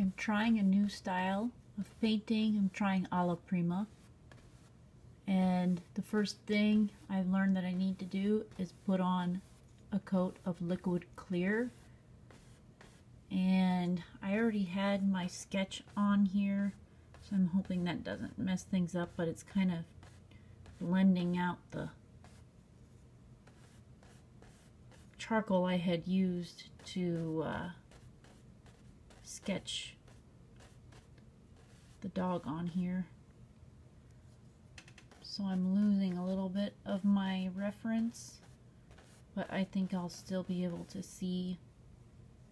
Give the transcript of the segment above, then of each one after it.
I'm trying a new style of painting. I'm trying alla prima. And the first thing I've learned that I need to do is put on a coat of liquid clear. And I already had my sketch on here, so I'm hoping that doesn't mess things up, but it's kind of blending out the charcoal I had used to sketch the dog on here. So I'm losing a little bit of my reference, but I think I'll still be able to see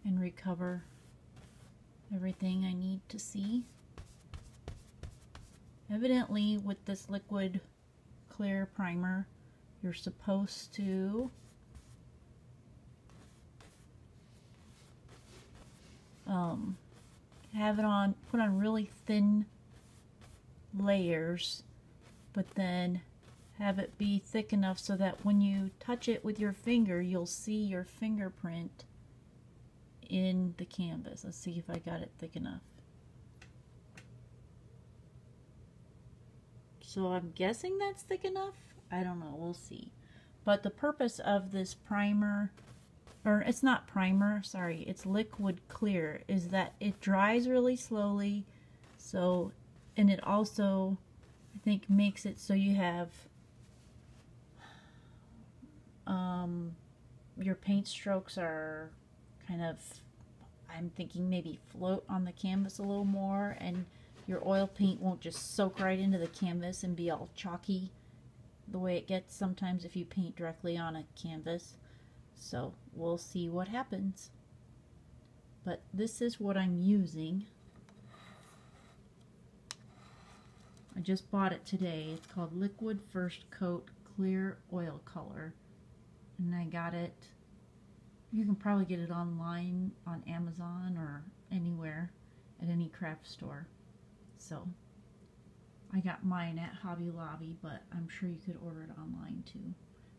and recover everything I need to see. Evidently, with this liquid clear primer, you're supposed to have it on, put on really thin layers, but then have it be thick enough so that when you touch it with your finger, you'll see your fingerprint in the canvas. Let's see if I got it thick enough. So I'm guessing that's thick enough. I don't know, we'll see. But the purpose of this primer, or it's not primer, sorry, it's liquid clear, is that it dries really slowly. So, and it also, I think, makes it so you have your paint strokes are kind of, I'm thinking maybe float on the canvas a little more, and your oil paint won't just soak right into the canvas and be all chalky the way it gets sometimes if you paint directly on a canvas. So we'll see what happens. But this is what I'm using. I just bought it today. It's called Liquid First Coat Clear Oil Color. And I got it, you can probably get it online on Amazon or anywhere at any craft store. So I got mine at Hobby Lobby, but I'm sure you could order it online too.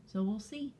So we'll see.